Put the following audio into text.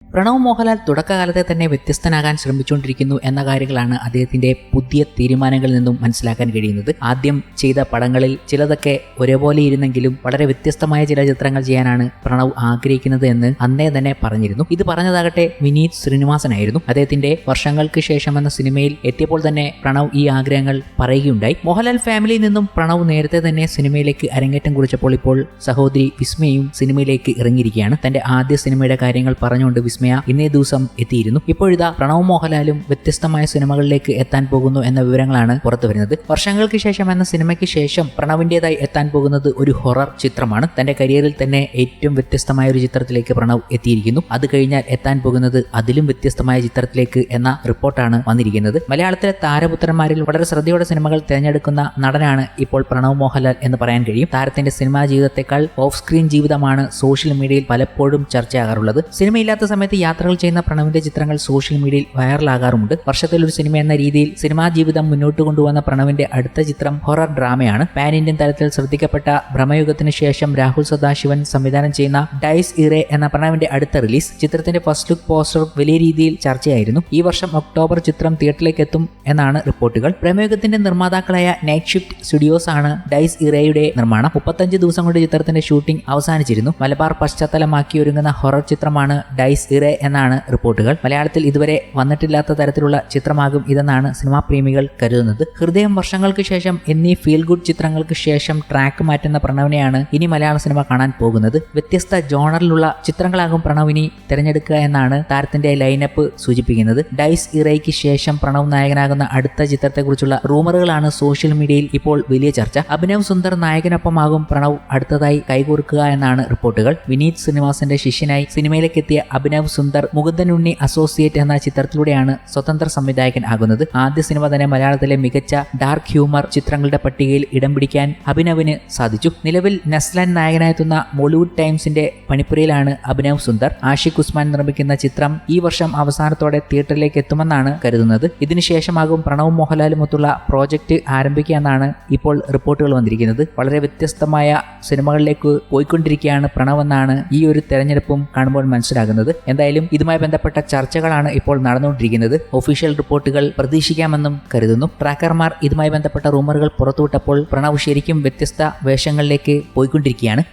പ്രണവ് മോഹൻലാൽ തുടക്കകാലത്തെ തന്നെ വ്യത്യസ്തനാകാൻ ശ്രമിച്ചുകൊണ്ടിരിക്കുന്നു എന്ന കാര്യങ്ങളാണ് അദ്ദേഹത്തിന്റെ പുതിയ തീരുമാനങ്ങളിൽ നിന്നും മനസ്സിലാക്കാൻ കഴിയുന്നത്. ആദ്യം ചെയ്ത പടങ്ങളിൽ ചിലതൊക്കെ ഒരേപോലെ ഇരുന്നെങ്കിലും വളരെ വ്യത്യസ്തമായ ചില ചിത്രങ്ങൾ ചെയ്യാനാണ് പ്രണവ് ആഗ്രഹിക്കുന്നത് എന്ന് അന്നേ തന്നെ പറഞ്ഞിരുന്നു. ഇത് പറഞ്ഞതാകട്ടെ വിനീത് ശ്രീനിവാസനായിരുന്നു. അദ്ദേഹത്തിന്റെ വർഷങ്ങൾക്ക് ശേഷം എന്ന സിനിമയിൽ എത്തിയപ്പോൾ തന്നെ പ്രണവ് ഈ ആഗ്രഹങ്ങൾ പറയുകയുണ്ടായി. മോഹൻലാൽ ഫാമിലിയിൽ നിന്നും പ്രണവ് നേരത്തെ തന്നെ സിനിമയിലേക്ക് അരങ്ങേറ്റം കുറിച്ചപ്പോൾ ഇപ്പോൾ സഹോദരി വിസ്മയും സിനിമയിലേക്ക് ഇറങ്ങിയിരിക്കുകയാണ്. തന്റെ ആദ്യ സിനിമയുടെ കാര്യങ്ങൾ പറഞ്ഞുകൊണ്ട് വിസ്മയ ഇന്നേ ദിവസം എത്തിയിരുന്നു. ഇപ്പോഴിതാ പ്രണവ് മോഹൻലാലും വ്യത്യസ്തമായ സിനിമകളിലേക്ക് എത്താൻ പോകുന്നു എന്ന വിവരങ്ങളാണ് പുറത്തു വരുന്നത്. വർഷങ്ങൾക്ക് ശേഷം എന്ന സിനിമയ്ക്ക് ശേഷം പ്രണവിന്റേതായി എത്താൻ പോകുന്നത് ഒരു ഹൊറർ ചിത്രമാണ്. തന്റെ കരിയറിൽ തന്നെ ഏറ്റവും വ്യത്യസ്തമായ ഒരു ചിത്രത്തിലേക്ക് പ്രണവ് എത്തിയിരിക്കുന്നു. അത് കഴിഞ്ഞാൽ എത്താൻ പോകുന്നത് അതിലും വ്യത്യസ്തമായ ചിത്രത്തിലേക്ക് എന്ന റിപ്പോർട്ടാണ് വന്നിരിക്കുന്നത്. മലയാളത്തിലെ താരപുത്രന്മാരിൽ വളരെ ശ്രദ്ധയോടെ സിനിമകൾ തിരഞ്ഞെടുക്കുന്ന നടനാണ് ഇപ്പോൾ പ്രണവ് മോഹൻലാൽ എന്ന് പറയാൻ കഴിയും. താരത്തിന്റെ സിനിമാ ജീവിതത്തെക്കാൾ ഓഫ് സ്ക്രീൻ ജീവിതമാണ് സോഷ്യൽ മീഡിയയിൽ പലപ്പോഴും ചർച്ചയാകാറുള്ളത്. സിനിമയില്ലാത്ത സമയത്ത് യാത്രകൾ ചെയ്യുന്ന പ്രണവിന്റെ ചിത്രങ്ങൾ സോഷ്യൽ മീഡിയയിൽ വൈറലാകാറുമുണ്ട്. വർഷത്തിൽ ഒരു സിനിമ എന്ന രീതിയിൽ സിനിമാ ജീവിതം മുന്നോട്ട് കൊണ്ടുവന്ന പ്രണവിന്റെ അടുത്ത ചിത്രം ഹൊറർ ഡ്രാമയാണ്. പാൻ ഇന്ത്യൻ തലത്തിൽ ശ്രദ്ധിക്കപ്പെട്ട ഭ്രമയുഗത്തിന് ശേഷം രാഹുൽ സദാശിവൻ സംവിധാനം ചെയ്യുന്ന ഡൈസ് ഇറേ എന്ന പ്രണവിന്റെ അടുത്ത റിലീസ്. ചിത്രത്തിന്റെ ഫസ്റ്റ് ലുക്ക് പോസ്റ്റർ വലിയ രീതിയിൽ ചർച്ചയായിരുന്നു. ഈ വർഷം ഒക്ടോബർ ചിത്രം തിയേറ്ററിലേക്ക് എത്തും എന്നാണ് റിപ്പോർട്ടുകൾ. ഭ്രമയുഗത്തിന്റെ നിർമ്മാതാക്കളായ നൈറ്റ് ഷിഫ്റ്റ് സ്റ്റുഡിയോസ് ആണ് ഡൈസ് ഇറയുടെ നിർമ്മാണം. 35 ദിവസം കൊണ്ട് ചിത്രത്തിന്റെ ഷൂട്ടിംഗ് അവസാനിച്ചിരുന്നു. മലബാർ പശ്ചാത്തലമാക്കി ഒരുങ്ങുന്ന ഹൊറർ ചിത്രമാണ് ഡൈസ് ഇറേ എന്നാണ് റിപ്പോർട്ടുകൾ. മലയാളത്തിൽ ഇതുവരെ വന്നിട്ടില്ലാത്ത തരത്തിലുള്ള ചിത്രമാകും ഇതെന്നാണ് സിനിമാ പ്രേമികൾ കരുതുന്നത്. ഹൃദയം, വർഷങ്ങൾക്ക് ശേഷം എന്നീ ഫീൽ ഗുഡ് ചിത്രങ്ങൾക്ക് ശേഷം ട്രാക്ക് മാറ്റുന്ന പ്രണവിനെയാണ് ഇനി മലയാള സിനിമ കാണാൻ പോകുന്നത്. വ്യത്യസ്ത ജോണറിലുള്ള ചിത്രങ്ങളാകും പ്രണവിനി തിരഞ്ഞെടുക്കുക എന്നാണ് താരത്തിന്റെ ലൈനപ്പ് സൂചിപ്പിക്കുന്നത്. ഡൈസ് ഇറയ്ക്ക് ശേഷം പ്രണവ് നായകനാകുന്ന അടുത്ത ചിത്രത്തെക്കുറിച്ചുള്ള റൂമറുകളാണ് സോഷ്യൽ മീഡിയയിൽ ഇപ്പോൾ വലിയ ചർച്ച. അഭിനവ് സുന്ദർ നായകനൊപ്പമാകും പ്രണവ് അടുത്തതായി കൈകോർക്കുക എന്നാണ് റിപ്പോർട്ടുകൾ. വിനീത് ശ്രീനിവാസന്റെ ശിഷ്യനായി സിനിമയിലേക്ക് എത്തിയ അഭിനവ് സുന്ദർ മുകുന്ദൻ ഉണ്ണി അസോസിയേറ്റ് എന്ന ചിത്രത്തിലൂടെയാണ് സ്വതന്ത്ര സംവിധായകൻ ആകുന്നത്. ആദ്യ സിനിമ തന്നെ മലയാളത്തിലെ മികച്ച ഡാർക്ക് ഹ്യൂമർ ചിത്രങ്ങളുടെ പട്ടികയിൽ ഇടം പിടിക്കാൻ അഭിനവിന് സാധിച്ചു. നിലവിൽ നസ്ലാൻ നായകനായെത്തുന്ന മോളിവുഡ് ടൈംസിന്റെ പണിപ്പുരയിലാണ് അഭിനവ് സുന്ദർ. ആഷിഖ് ഉസ്മാൻ നിർമ്മിക്കുന്ന ചിത്രം ഈ വർഷം അവസാനത്തോടെ തിയേറ്ററിലേക്ക് എത്തുമെന്നാണ് കരുതുന്നത്. ഇതിനുശേഷമാകും പ്രണവ് മോഹൻലാലുമൊത്തുള്ള പ്രോജക്റ്റ് ആരംഭിക്കുക എന്നാണ് ഇപ്പോൾ റിപ്പോർട്ടുകൾ വന്നിരിക്കുന്നത്. വളരെ വ്യത്യസ്തമായ സിനിമകളിലേക്ക് പോയിക്കൊണ്ടിരിക്കുകയാണ് പ്രണവ് എന്നാണ് ഈ ഒരു തെരഞ്ഞെടുപ്പും കാണുമ്പോൾ മനസ്സിലാകുന്നത്. എന്തായാലും ഇതുമായി ബന്ധപ്പെട്ട ചർച്ചകളാണ് ഇപ്പോൾ നടന്നുകൊണ്ടിരിക്കുന്നത്. ഒഫീഷ്യൽ റിപ്പോർട്ടുകൾ പ്രതീക്ഷിക്കാമെന്നും കരുതുന്നു. ട്രാക്കർമാർ ഇതുമായി ബന്ധപ്പെട്ട റൂമറുകൾ പുറത്തുവിട്ടപ്പോൾ പ്രണവ് ശരിക്കും വ്യത്യസ്ത വേഷങ്ങളിലേക്ക് പോയിക്കൊണ്ടിരിക്കുകയാണ്.